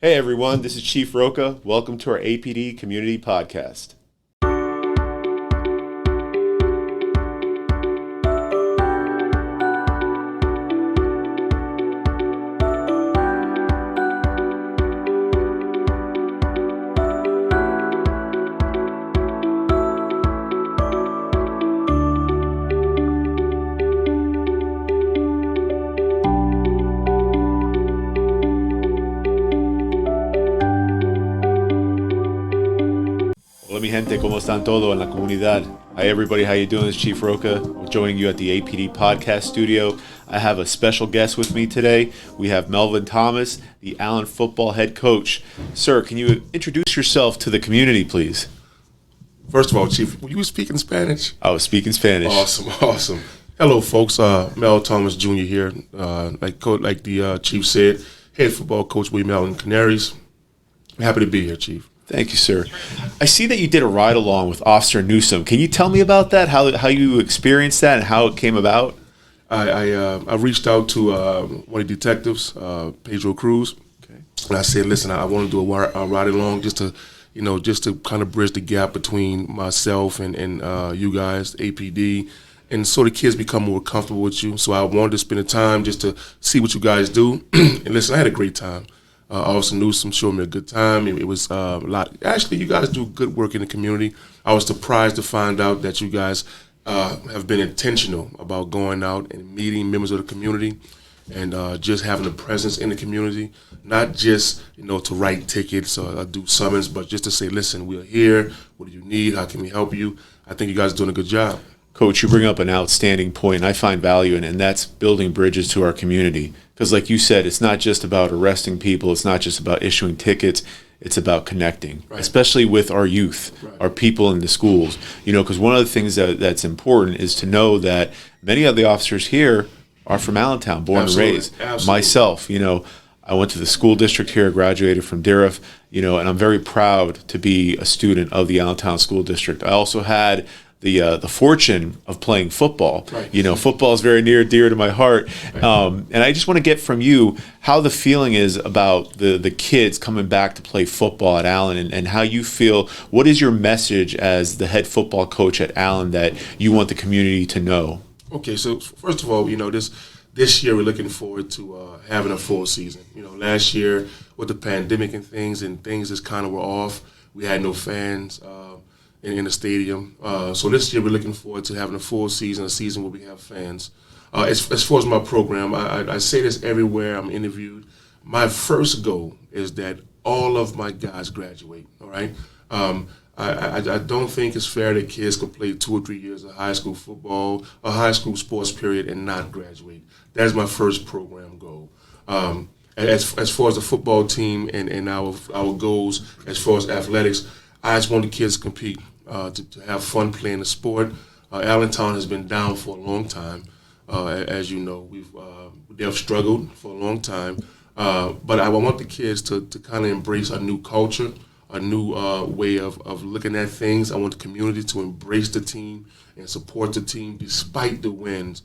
Hey everyone, this is Chief Roca. Welcome to our APD Community Podcast. Hola mi gente, ¿cómo están todo en la comunidad? Hi everybody, how you doing? This is Chief Roca. I'm joining you at the APD Podcast Studio. I have a special guest with me today. We have Melvin Thomas, the Allen football head coach. Sir, can you introduce yourself to the community, please? First of all, Chief, were you speaking Spanish? I was speaking Spanish. Awesome. Hello, folks. Mel Thomas Jr. here. Like the Chief said, head football coach with Melvin Canaries. I'm happy to be here, Chief. Thank you, sir. I see that you did a ride-along with Officer Newsom. Can you tell me about that, how you experienced that and how it came about? I reached out to one of the detectives, Pedro Cruz, Okay. and I said, listen, I want to do a ride-along just to kind of bridge the gap between myself and you guys, APD, and so the kids become more comfortable with you. So I wanted to spend the time just to see what you guys do. And listen, I had a great time. Officer Newsom showed me a good time. It was a lot. Actually, you guys do good work in the community. I was surprised to find out that you guys have been intentional about going out and meeting members of the community and just having a presence in the community, not just to write tickets or do summons, but just to say, listen, we're here. What do you need? How can we help you? I think you guys are doing a good job. Coach, you bring up an outstanding point, and I find value in it, and that's building bridges to our community. Because like you said, it's not just about arresting people. It's not just about issuing tickets. It's about connecting, right, especially with our youth, right, our people in the schools. Because one of the things that's important is to know that many of the officers here are from Allentown, born Absolutely. and raised. Absolutely. Myself, I went to the school district here, graduated from DIRF, and I'm very proud to be a student of the Allentown School District. I also had the fortune of playing football. Right. Football is very near and dear to my heart. Right. And I just want to get from you how the feeling is about the kids coming back to play football at Allen and how you feel. What is your message as the head football coach at Allen that you want the community to know? Okay, so first of all, this year we're looking forward to having a full season. Last year with the pandemic and things just kind of were off. We had no fans in the stadium. So this year we're looking forward to having a full season, a season where we have fans. As far as my program, I say this everywhere I'm interviewed. My first goal is that all of my guys graduate, all right? I don't think it's fair that kids can play 2 or 3 years of high school football, a high school sports period, and not graduate. That is my first program goal. As far as the football team and our goals, as far as athletics, I just want the kids to compete, to have fun playing the sport. Allentown has been down for a long time. As you know, they've struggled for a long time. But I want the kids to kind of embrace a new culture, a new way of looking at things. I want the community to embrace the team and support the team despite the wins,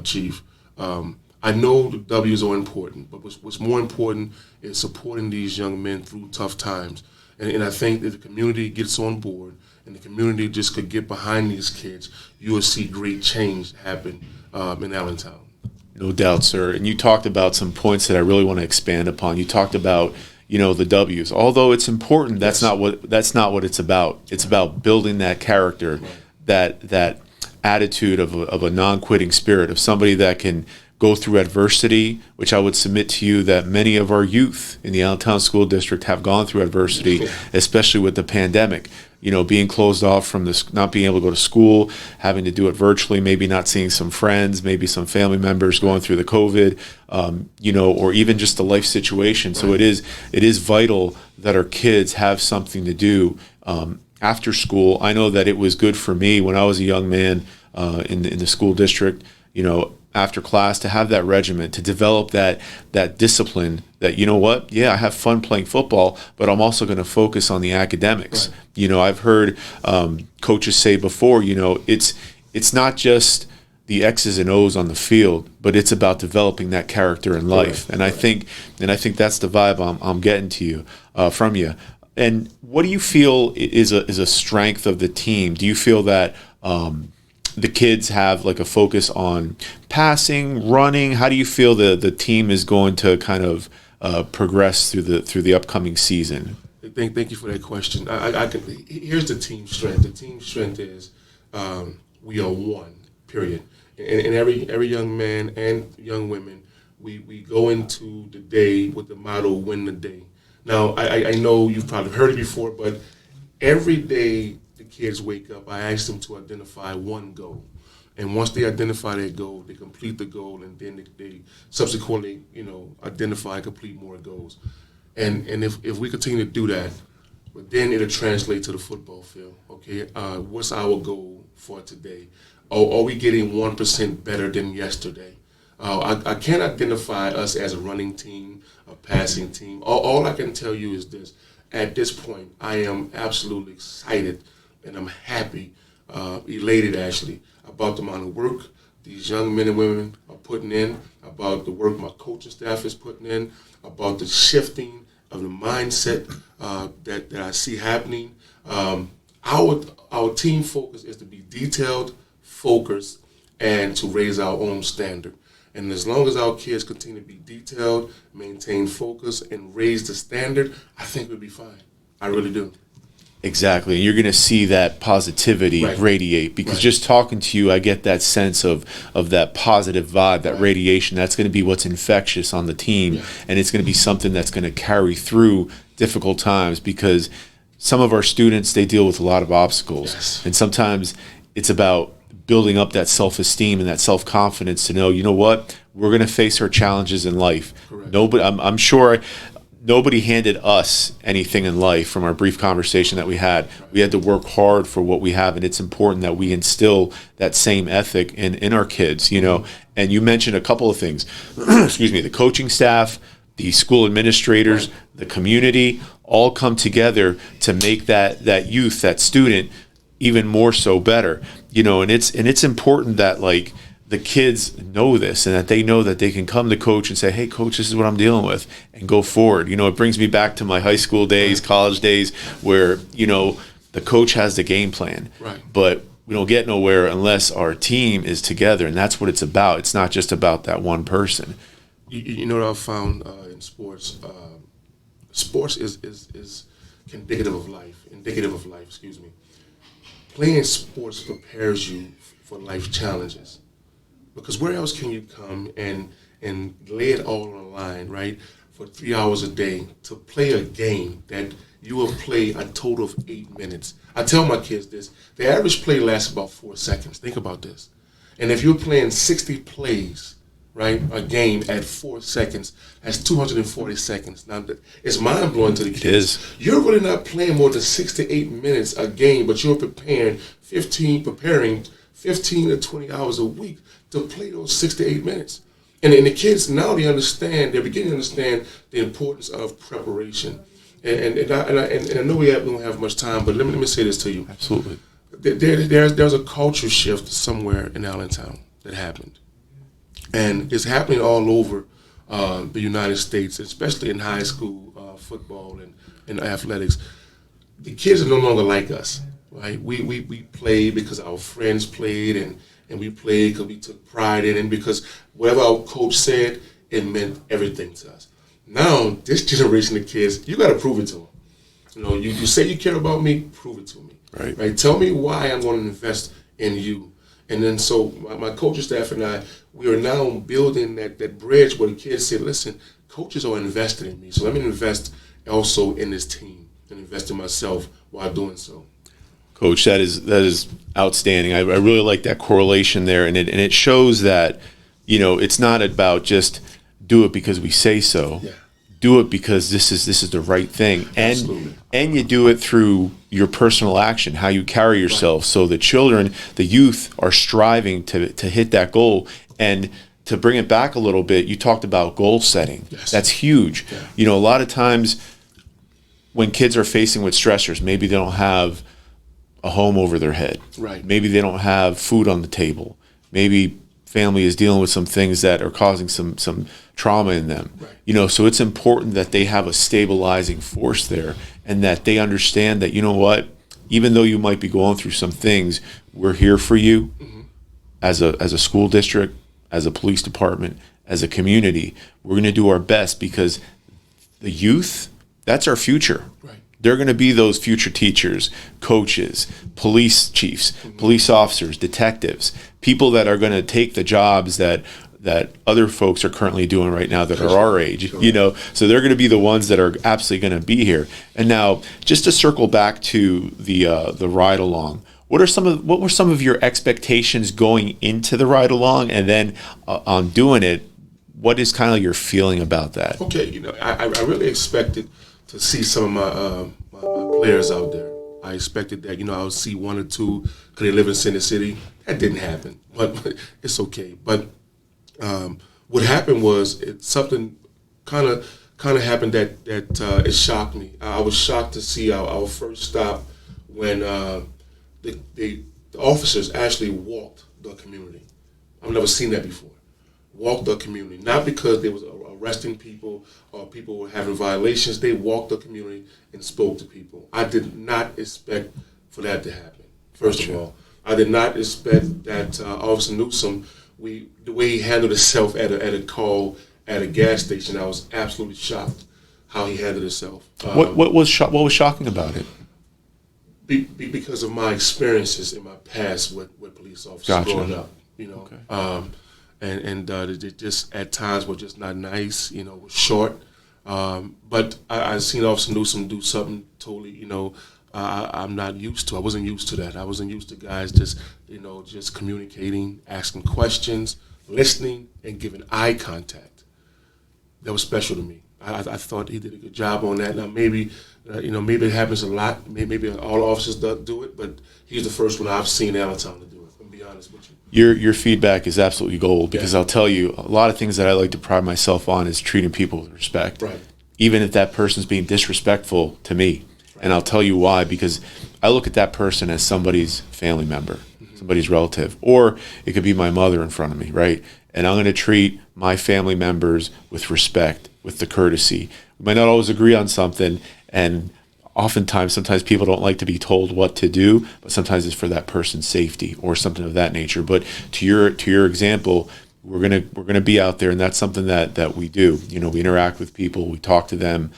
Chief. I know the W's are important, but what's more important is supporting these young men through tough times. And I think that the community gets on board and the community just could get behind these kids, you will see great change happen in Allentown. No doubt, sir. And you talked about some points that I really want to expand upon. You talked about, the W's. Although it's important, that's not what it's about. It's about building that character, right, that attitude of a non-quitting spirit, of somebody that can go through adversity, which I would submit to you that many of our youth in the Allentown School District have gone through adversity, especially with the pandemic. Being closed off from not being able to go to school, having to do it virtually, maybe not seeing some friends, maybe some family members going through the COVID, or even just the life situation. Right. So it is vital that our kids have something to do after school. I know that it was good for me when I was a young man in the school district, after class, to have that regimen, to develop that discipline that, I have fun playing football, but I'm also going to focus on the academics. Right. I've heard coaches say before, it's not just the X's and O's on the field, but it's about developing that character in life. And I think that's the vibe I'm getting to you from you. And what do you feel is a strength of the team? Do you feel that the kids have like a focus on passing, running? How do you feel the team is going to kind of progress through the upcoming season? Thank you for that question. Here's the team strength. The team strength is we are one. Period. And every young man and young women, we go into the day with the motto "Win the day." Now, I know you've probably heard it before, but every day the kids wake up, I ask them to identify one goal. And once they identify that goal, they complete the goal, and then they subsequently, identify and complete more goals. And if we continue to do that, but then it'll translate to the football field. Okay, what's our goal for today? Are we getting 1% better than yesterday? I can't identify us as a running team, a passing team. All I can tell you is this. At this point, I am absolutely excited, and I'm happy, elated actually, about the amount of work these young men and women are putting in, about the work my coaching staff is putting in, about the shifting of the mindset that I see happening. Our team focus is to be detailed, focused, and to raise our own standard. And as long as our kids continue to be detailed, maintain focus, and raise the standard, I think we'll be fine. I really do. Exactly. You're going to see that positivity radiate because just talking to you, I get that sense of that positive vibe, that radiation. That's going to be what's infectious on the team, and it's going to be something that's going to carry through difficult times because some of our students, they deal with a lot of obstacles, and sometimes it's about building up that self-esteem and that self-confidence to know, you know what, we're going to face our challenges in life. I'm sure nobody handed us anything in life from our brief conversation that we had. We had to work hard for what we have, and it's important that we instill that same ethic in our kids, And you mentioned a couple of things. Excuse me, the coaching staff, the school administrators, the community, all come together to make that youth, that student, even more so better. And it's important that like the kids know this and that they know that they can come to coach and say, hey, coach, this is what I'm dealing with, and go forward. It brings me back to my high school days, college days, where, the coach has the game plan. But we don't get nowhere unless our team is together, and that's what it's about. It's not just about that one person. You know what I've found in sports? Sports is indicative of life, excuse me. Playing sports prepares you for life challenges. Because where else can you come and lay it all on the line, right, for 3 hours a day to play a game that you will play a total of 8 minutes? I tell my kids this. The average play lasts about 4 seconds. Think about this. And if you're playing 60 plays, right, a game at 4 seconds, that's 240 seconds. Now, it's mind-blowing to the kids. It is. You're really not playing more than 6 to 8 minutes a game, but you're preparing 15 to 20 hours a week to play those 6 to 8 minutes. And the kids now, they're beginning to understand the importance of preparation. And I know we don't have much time, but let me say this to you. Absolutely. There's a culture shift somewhere in Allentown that happened. And it's happening all over the United States, especially in high school football and athletics. The kids are no longer like us, right? We play because our friends played, and we played because we took pride in it, and because whatever our coach said, it meant everything to us. Now, this generation of kids, you got to prove it to them. You say you care about me, prove it to me. Right? Tell me why I'm going to invest in you. And then so my coaching staff and I, we are now building that bridge where the kids say, listen, coaches are invested in me, so let me invest also in this team and invest in myself while doing so. Coach, that is outstanding. I really like that correlation there, and it shows that, it's not about just do it because we say so. Yeah. Do it because this is the right thing, and you do it through your personal action, how you carry yourself. So the children, the youth, are striving to hit that goal. And to bring it back a little bit, you talked about goal setting. Yes. That's huge. Yeah. A lot of times when kids are facing with stressors, maybe they don't have a home over their head. Right. Maybe they don't have food on the table. maybe family is dealing with some things that are causing some trauma in them. Right. So it's important that they have a stabilizing force there, and that they understand that, what, even though you might be going through some things, we're here for you as a school district, as a police department, as a community. We're going to do our best, because the youth, that's our future. Right. They're going to be those future teachers, coaches, police chiefs, police officers, detectives, people that are going to take the jobs that other folks are currently doing right now that are our age, So they're going to be the ones that are absolutely going to be here. And now, just to circle back to the ride along, what were some of your expectations going into the ride along, and then on doing it, what is kind of your feeling about that? Okay, I really expected to see some of my players out there. I expected that, I would see one or two because they live in Center City. That didn't happen, but it's okay. But what happened was something kind of happened that it shocked me. I was shocked to see our first stop when the officers actually walked the community. I've never seen that before. Walked the community, not because they was arresting people or people were having violations. They walked the community and spoke to people. I did not expect for that to happen. First of all, I did not expect that Officer Newsom, the way he handled himself at a call at a gas station. I was absolutely shocked how he handled himself. What was shocking about it? Because of my experiences in my past with police officers growing up, Okay. And it just at times were just not nice, was short. But I seen Officer Newsom do something totally, I'm not used to. I wasn't used to that. I wasn't used to guys just communicating, asking questions, listening, and giving eye contact. That was special to me. I thought he did a good job on that. Now maybe it happens a lot. Maybe all officers do it, but he's the first one I've seen Allentown to do it. I'm gonna be honest with you. Your feedback is absolutely gold, because I'll tell you, a lot of things that I like to pride myself on is treating people with respect. Right. Even if that person's being disrespectful to me. Right. And I'll tell you why, because I look at that person as somebody's family member, somebody's relative, or it could be my mother in front of me, right? And I'm going to treat my family members with respect, with the courtesy. We might not always agree on something, and sometimes people don't like to be told what to do, but sometimes it's for that person's safety or something of that nature. But to your example, we're gonna be out there, and that's something that we do. We interact with people, we talk to them.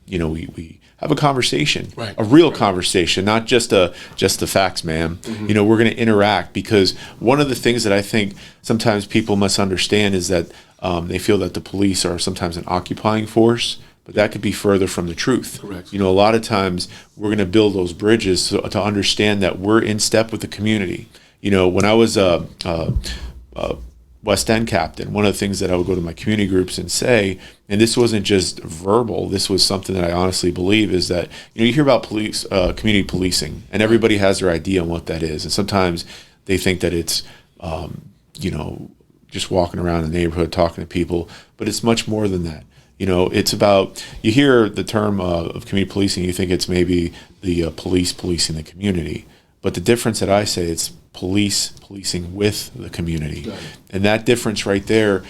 We have a conversation, right. A real conversation, not just the facts, ma'am. We're going to interact, because one of the things that I think sometimes people misunderstand is that they feel that the police are sometimes an occupying force, but that could be further from the truth. Correct. A lot of times we're going to build those bridges to understand that we're in step with the community. When I was a West End captain, one of the things that I would go to my community groups and say, and this wasn't just verbal, this was something that I honestly believe, is that you hear about police, community policing, and everybody has their idea on what that is, and sometimes they think that it's just walking around the neighborhood talking to people, but it's much more than that. It's about, you hear the term of community policing, you think it's maybe the police policing the community, but the difference that I say, it's police policing with the community. And that difference right there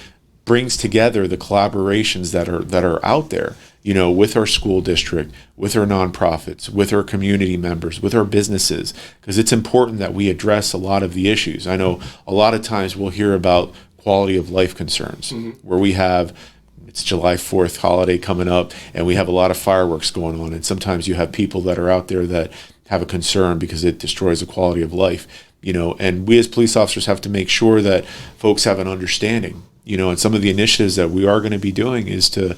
brings together the collaborations that are out there, with our school district, with our nonprofits, with our community members, with our businesses, because it's important that we address a lot of the issues. I know a lot of times we'll hear about quality of life concerns, where we have, it's July 4th holiday coming up, and we have a lot of fireworks going on, and sometimes you have people that are out there that have a concern because it destroys the quality of life. And we as police officers have to make sure that folks have an understanding, and some of the initiatives that we are going to be doing is to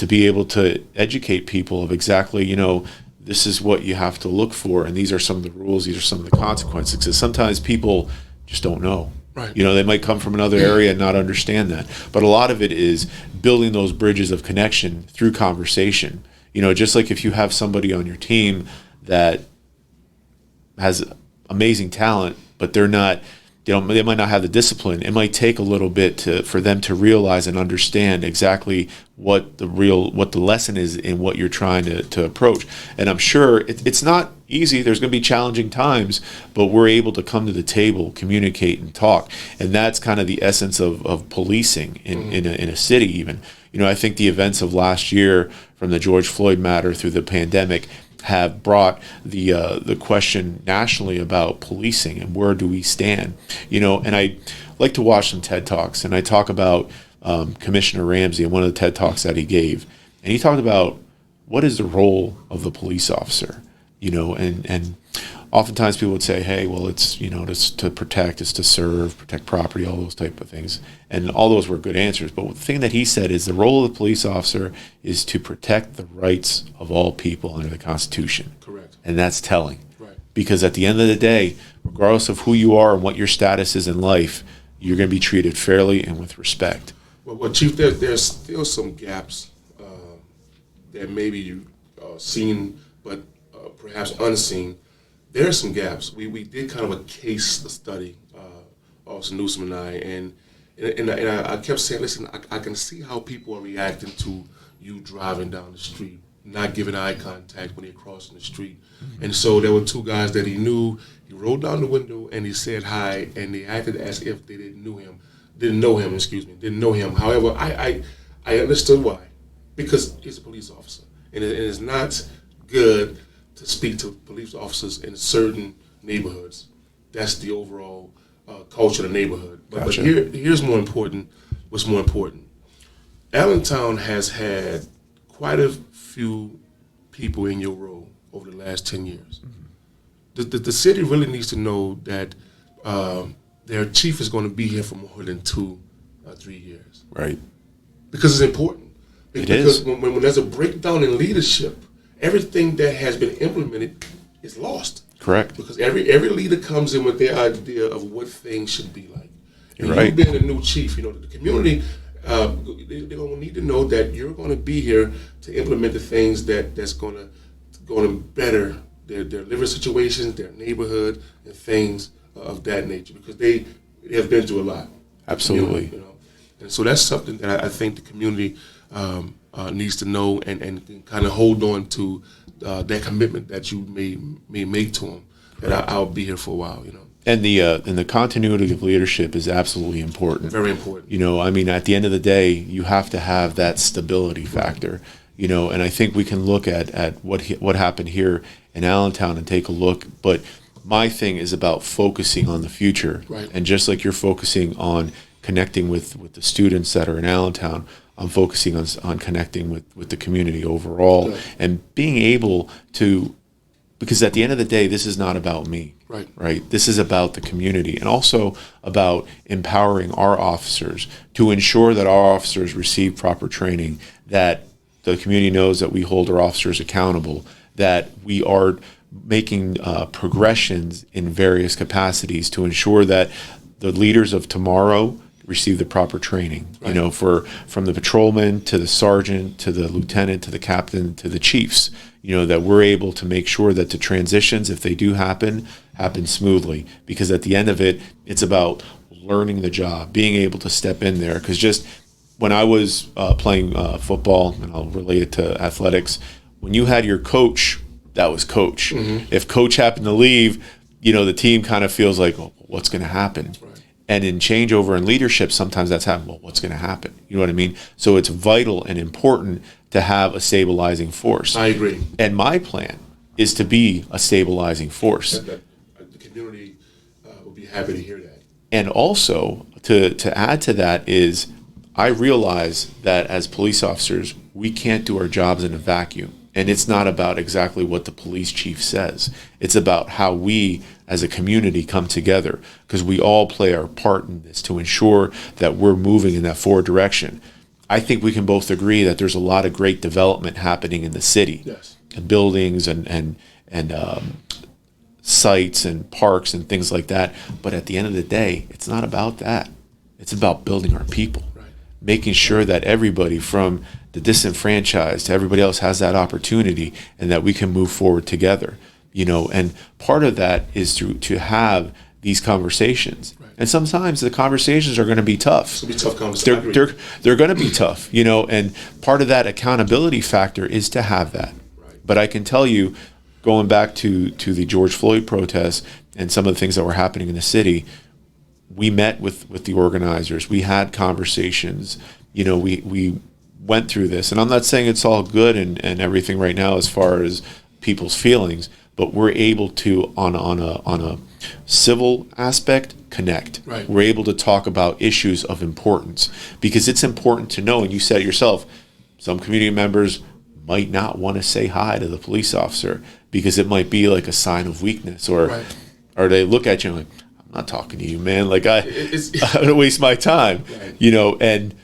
be able to educate people of exactly, this is what you have to look for, and these are some of the rules, these are some of the consequences, because sometimes people just don't know. Right. They might come from another area and not understand that. But a lot of it is building those bridges of connection through conversation. Just like if you have somebody on your team that has amazing talent, but they're not they might not have the discipline. It might take a little bit for them to realize and understand exactly what the lesson is in what you're trying to approach. And I'm sure it's not easy. There's going to be challenging times, but we're able to come to the table, communicate, and talk. And that's kind of the essence of policing in a city even. I think the events of last year, from the George Floyd matter through the pandemic, have brought the question nationally about policing and where do we stand. And I like to watch some TED Talks, and I talk about Commissioner Ramsey and one of the TED Talks that he gave. And he talked about what is the role of the police officer, and oftentimes people would say, hey, well, it's, it's to protect, it's to serve, protect property, all those type of things. And all those were good answers. But the thing that he said is the role of the police officer is to protect the rights of all people under the Constitution. Correct. And that's telling. Right. Because at the end of the day, regardless of who you are and what your status is in life, you're going to be treated fairly and with respect. Well, Chief, there's still some gaps that maybe you've seen, but perhaps unseen. There are some gaps. We did kind of a case study, Officer Newsom and I, and I kept saying, listen, I can see how people are reacting to you driving down the street, not giving eye contact when you're crossing the street. Mm-hmm. And so there were two guys that he knew. He rolled down the window and he said hi, and they acted as if they didn't know him. However, I understood why, because he's a police officer, and it is not good to speak to police officers in certain neighborhoods. That's the overall culture of the neighborhood. But here's more important. What's more important? Allentown has had quite a few people in your role over the last 10 years. Mm-hmm. The city really needs to know that their chief is going to be here for more than 2 or 3 years. Right. Because it's important. Because when there's a breakdown in leadership, everything that has been implemented is lost. Correct. Because every leader comes in with their idea of what things should be like. And right. You being a new chief, the community, they're going to need to know that you're going to be here to implement the things that's going to better their living situations, their neighborhood, and things of that nature. Because they have been through a lot. Absolutely. And so that's something that I think the community needs to know and kind of hold on to that commitment that you may make to them. That I'll be here for a while, And the continuity of leadership is absolutely important. Very important. At the end of the day, you have to have that stability factor. And I think we can look at what happened here in Allentown and take a look. But my thing is about focusing on the future. Right. And just like you're focusing on connecting with the students that are in Allentown, I'm focusing on connecting with the community overall. Right. And being able to, because at the end of the day, this is not about me. Right. This is about the community, and also about empowering our officers to ensure that our officers receive proper training, that the community knows that we hold our officers accountable, that we are making progressions in various capacities to ensure that the leaders of tomorrow receive the proper training. Right. From the patrolman to the sergeant to the lieutenant to the captain to the chiefs, that we're able to make sure that the transitions, if they do happen smoothly. Because at the end of it, it's about learning the job, being able to step in there. Because just when I was playing football, and I'll relate it to athletics, when you had your coach, that was coach. Mm-hmm. If coach happened to leave, the team kind of feels like, oh, what's going to happen? Right. And in changeover and leadership, sometimes that's happening. Well, what's going to happen? You know what I mean? So it's vital and important to have a stabilizing force. I agree. And my plan is to be a stabilizing force. The community will be happy to hear that. And also, to add to that is, I realize that as police officers, we can't do our jobs in a vacuum. And it's not about exactly what the police chief says. It's about how we as a community come together, because we all play our part in this to ensure that we're moving in that forward direction. I think we can both agree that there's a lot of great development happening in the city. Yes. And buildings and sites and parks and things like that. But at the end of the day, it's not about that. It's about building our people. Right. Making sure that everybody from the disenfranchised to everybody else has that opportunity, and that we can move forward together. And part of that is to have these conversations. Right. And sometimes the conversations are going to be tough. It's going to be tough conversations. They're going to be tough, you know, and part of that accountability factor is to have that. Right. But I can tell you, going back to the George Floyd protests and some of the things that were happening in the city, we met with the organizers. We had conversations. You know, we went through this. And I'm not saying it's all good and everything right now as far as people's feelings, but we're able to, on a civil aspect, connect. Right. We're able to talk about issues of importance, because it's important to know, and you said it yourself, some community members might not want to say hi to the police officer because it might be like a sign of weakness, or Right. or they look at you and like, I'm not talking to you, man. Like I don't waste my time, Right. you know. And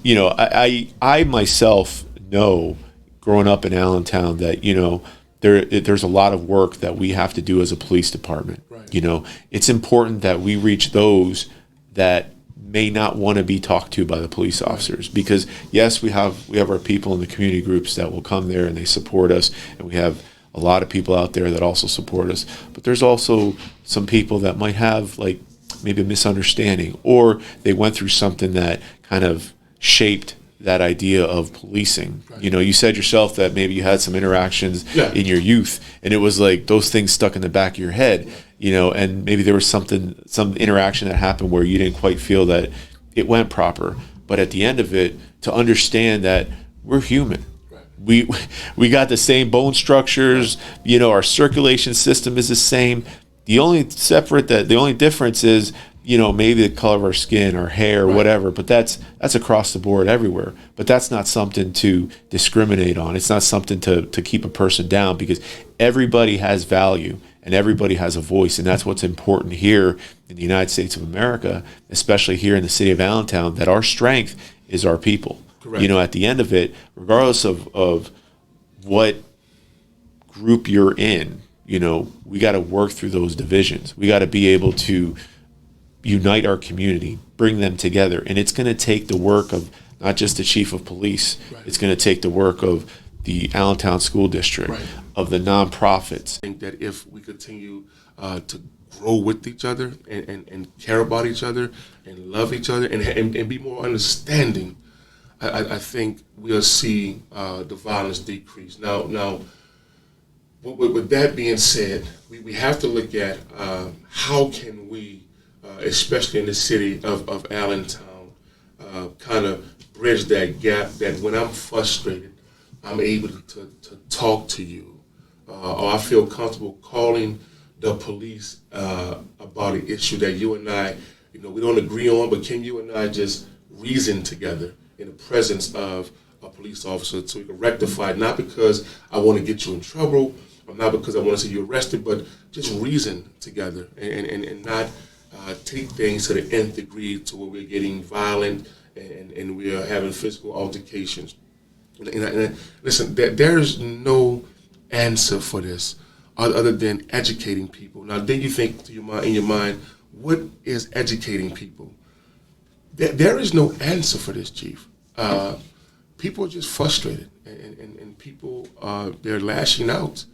you know, I myself know, growing up in Allentown, that, you know, there's a lot of work that we have to do as a police department. Right. You know, it's important that we reach those that may not want to be talked to by the police officers, because yes, we have our people in the community groups that will come there and they support us, and we have a lot of people out there that also support us, but there's also some people that might have like maybe a misunderstanding, or they went through something that kind of shaped that idea of policing. Right. You know, you said yourself that maybe you had some interactions Yeah. in your youth, and it was like those things stuck in the back of your head, you know, and maybe there was some interaction that happened where you didn't quite feel that it went proper. But at the end of it, to understand that we're human. Right. We got the same bone structures, you know, our circulation system is the same. The only difference is, you know, maybe the color of our skin, our hair, Right. whatever, but that's across the board everywhere. But that's not something to discriminate on. It's not something to keep a person down, because everybody has value and everybody has a voice. And that's what's important here in the United States of America, especially here in the city of Allentown, that our strength is our people. Correct. You know, at the end of it, regardless of what group you're in, you know, we got to work through those divisions. We got to be able to unite our community, bring them together. And it's going to take the work of not just the chief of police. Right. It's going to take the work of the Allentown School District, Right. of the nonprofits. I think that if we continue to grow with each other and care about each other and love each other and be more understanding, I think we'll see the violence decrease. Now, with that being said, we have to look at how can we, especially in the city of Allentown, kind of bridge that gap, that when I'm frustrated, I'm able to talk to you, or I feel comfortable calling the police about an issue that you and I, you know, we don't agree on, but can you and I just reason together in the presence of a police officer so we can rectify it, not because I want to get you in trouble, or not because I want to see you arrested, but just reason together and not take things to the nth degree to where we're getting violent and we are having physical altercations. And listen, there's no answer for this other than educating people. Now, then you think in your mind, what is educating people? There is no answer for this, Chief. People are just frustrated, and people they're lashing out.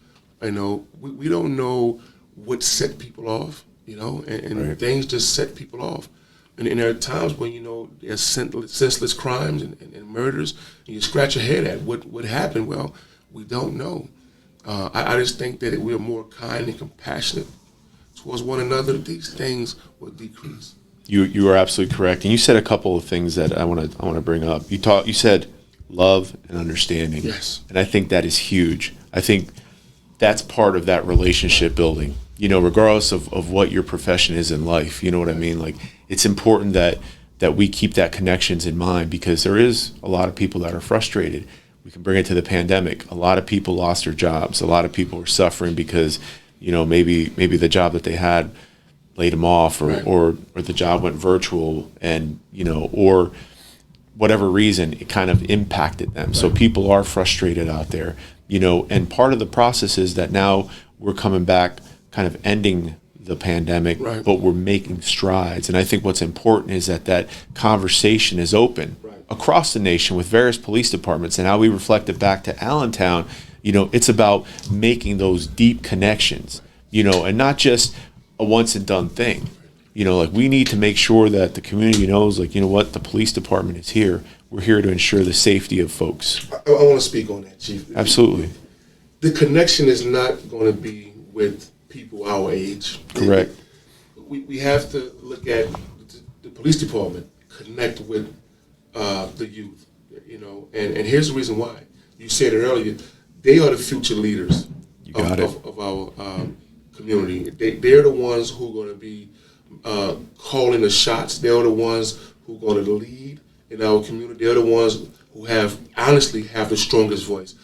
You know, we don't know what set people off. You know, and Right. things just set people off. And there are times when, you know, there's senseless crimes and murders, and you scratch your head at what happened. Well, we don't know. I just think that we're more kind and compassionate towards one another. These things will decrease. You are absolutely correct, and you said a couple of things that I want to bring up. You said love and understanding. Yes. And I think that is huge. I think that's part of that relationship building. You know, regardless of what your profession is in life, you know what I mean? Like, it's important that we keep that connections in mind, because there is a lot of people that are frustrated. We can bring it to the pandemic. A lot of people lost their jobs. A lot of people were suffering because, you know, maybe the job that they had laid them off, or, Right. or the job went virtual, and, you know, or whatever reason, it kind of impacted them. So people are frustrated out there, you know, and part of the process is that now we're coming back, kind of ending the pandemic, Right. but we're making strides. And I think what's important is that conversation is open Right. across the nation with various police departments, and how we reflect it back to Allentown. You know, it's about making those deep connections, you know, and not just a once and done thing. You know, like we need to make sure that the community knows, like, you know what, the police department is here. We're here to ensure the safety of folks. I want to speak on that, Chief. Absolutely. The connection is not going to be with people our age. Correct. We have to look at the police department, connect with the youth, you know, and here's the reason why. You said it earlier, they are the future leaders of our community. They're the ones who are going to be calling the shots. They're the ones who are going to lead in our community. They're the ones who honestly have the strongest voice.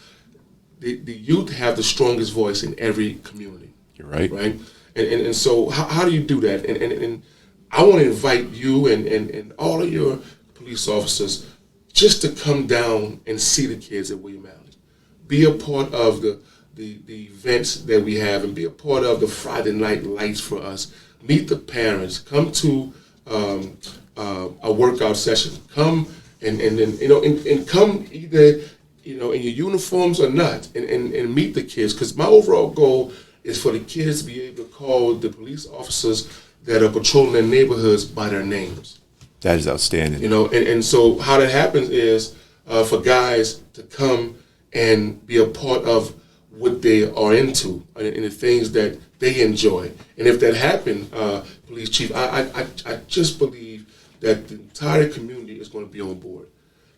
The youth have the strongest voice in every community. You're right. Right? And so how do you do that? And I want to invite you and all of your police officers just to come down and see the kids at William Allen. Be a part of the events that we have and be a part of the Friday night lights for us. Meet the parents. Come to a workout session. Come and come either in your uniforms or not and meet the kids. Because my overall goal is for the kids to be able to call the police officers that are patrolling their neighborhoods by their names. That is outstanding. You know, and so how that happens is for guys to come and be a part of what they are into and the things that they enjoy. And if that happened, Police Chief, I just believe that the entire community is going to be on board.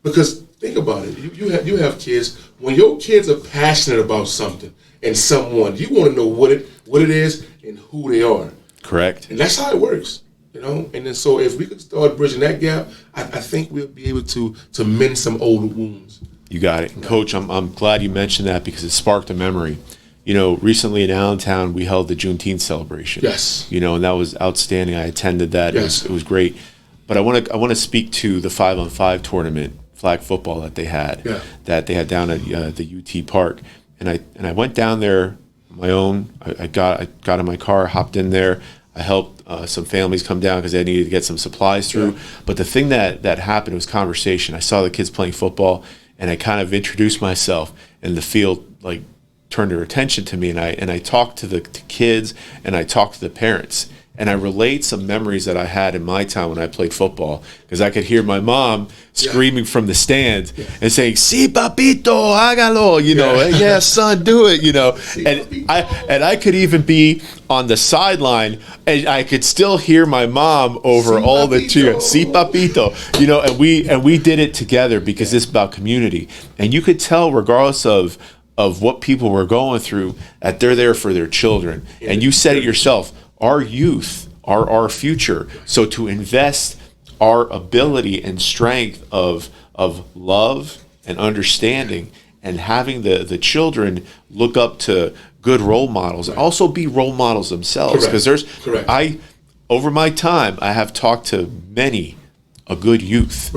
Because think about it, you have kids. When your kids are passionate about something and someone, you want to know what it is and who they are. Correct. And that's how it works, you know. And then so if we could start bridging that gap, I think we'll be able to mend some old wounds. You got it. And Coach, I'm glad you mentioned that because it sparked a memory. You know, recently in Allentown, we held the Juneteenth celebration. Yes. You know, and that was outstanding. I attended that. Yes. It was great. But I want to speak to the 5-on-5 tournament, flag football that they had, that they had down at the UT Park. And I went down there on my own. I got in my car, hopped in there. I helped some families come down because they needed to get some supplies through. Yeah. But the thing that happened was conversation. I saw the kids playing football, and I kind of introduced myself, and the field like turned their attention to me, and I talked to the kids, and I talked to the parents, and I relayed some memories that I had in my time when I played football, because I could hear my mom screaming from the stands and saying, "Si papito, hágalo," you know, "Yeah, son, do it," you know, and I could even be on the sideline, and I could still hear my mom over all the cheers. "Si papito," you know, and we did it together because it's about community, and you could tell regardless of what people were going through that they're there for their children, and you said it yourself. Our youth are our future. So to invest our ability and strength of love and understanding and having the children look up to good role models, and also be role models themselves. Because over my time, I have talked to many a good youth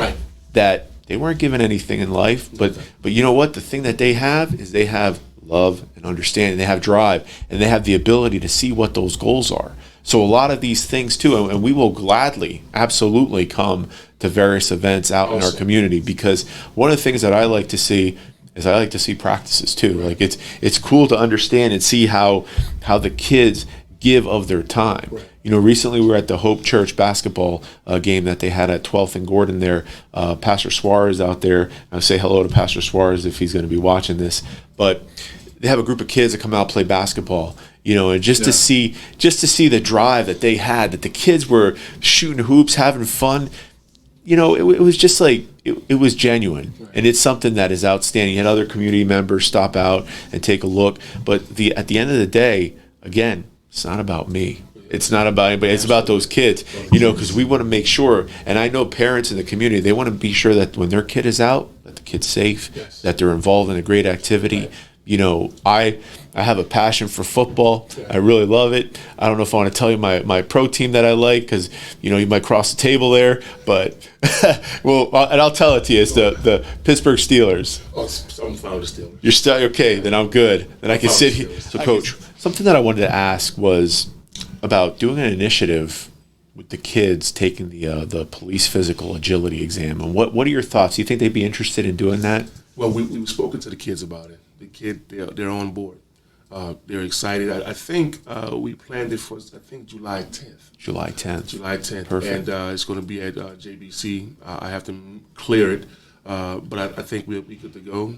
that they weren't given anything in life, but you know what? The thing that they have is they have love and understanding. They have drive, and they have the ability to see what those goals are. So a lot of these things too, and we will gladly, absolutely come to various events out in our community, because one of the things that I like to see is I like to see practices too. Like it's cool to understand and see how the kids give of their time. You know, recently we were at the Hope Church basketball game that they had at 12th and Gordon there. Pastor Suarez out there. I'll say hello to Pastor Suarez if he's going to be watching this. But they have a group of kids that come out and play basketball. You know, and just to see the drive that they had, that the kids were shooting hoops, having fun. You know, it was just like it was genuine, and it's something that is outstanding. You had other community members stop out and take a look, but at the end of the day, again, it's not about me. It's not about anybody. It's about those kids, you know, because we want to make sure, and I know parents in the community, they want to be sure that when their kid is out, that the kid's safe, that they're involved in a great activity. You know, I have a passion for football. I really love it. I don't know if I want to tell you my pro team that I like, because, you know, you might cross the table there, but, well, and I'll tell it to you. It's the Pittsburgh Steelers. Oh, I'm fine with the Steelers. You're still, okay, then I'm good. Then I can sit here. So, Coach, something that I wanted to ask was about doing an initiative with the kids taking the police physical agility exam. And what are your thoughts? Do you think they'd be interested in doing that? Well, we've spoken to the kids about it. The kid, they're on board. They're excited. I think we planned it for July 10th. July 10th. July 10th. Perfect. And it's going to be at JBC. I have to clear it, but I think we'll be good to go.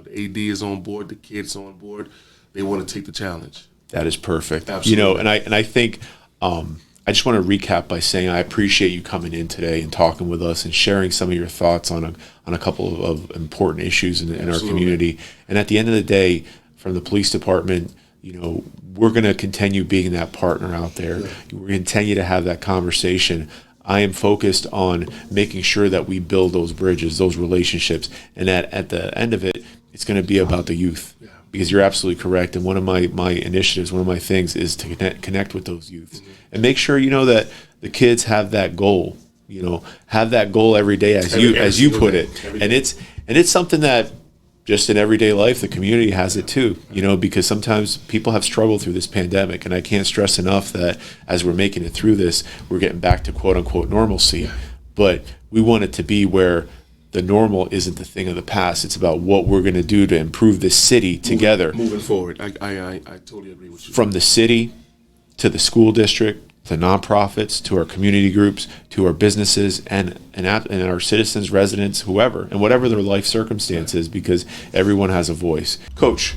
The AD is on board. The kids are on board. They want to take the challenge. That is perfect. Absolutely. And I think I just want to recap by saying I appreciate you coming in today and talking with us and sharing some of your thoughts on a couple of important issues in our community. And at the end of the day, from the police department, we're going to continue being that partner out there. Yeah. We're going to continue to have that conversation. I am focused on making sure that we build those bridges, those relationships, and that at the end of it, it's going to be about the youth. Yeah. Because you're absolutely correct. And one of my initiatives, one of my things is to connect with those youths and make sure, that the kids have that goal, have that goal every day as you put it. And it's something that just in everyday life, the community has it too, because sometimes people have struggled through this pandemic. And I can't stress enough that as we're making it through this, we're getting back to quote unquote normalcy. But we want it to be where the normal isn't the thing of the past. It's about what we're going to do to improve this city together. Moving forward. I totally agree with you. From the city to the school district, to nonprofits, to our community groups, to our businesses, and our citizens, residents, whoever, and whatever their life circumstances, because everyone has a voice. Coach,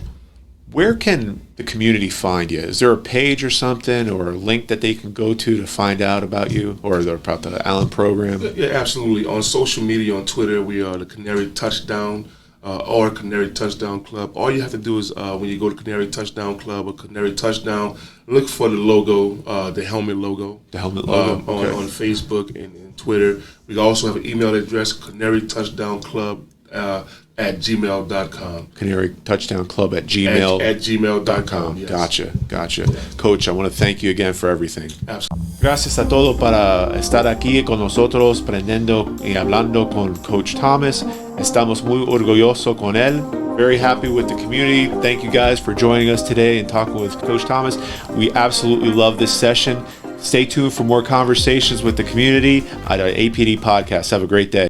where can the community find you? Is there a page or something or a link that they can go to find out about you or about the Allen program? Yeah, absolutely. On social media, on Twitter, we are the Canary Touchdown or Canary Touchdown Club. All you have to do is when you go to Canary Touchdown Club or Canary Touchdown, look for the logo, the helmet logo. The helmet logo. On Facebook and Twitter. We also have an email address, canarytouchdownclub at gmail.com. Canary Touchdown Club at gmail. At gmail.com. Yes. Gotcha. Coach, I want to thank you again for everything. Absolutely. Gracias a todos para estar aquí con nosotros, aprendiendo y hablando con Coach Thomas. Estamos muy orgullosos con él. Very happy with the community. Thank you guys for joining us today and talking with Coach Thomas. We absolutely love this session. Stay tuned for more conversations with the community at our APD podcast. Have a great day.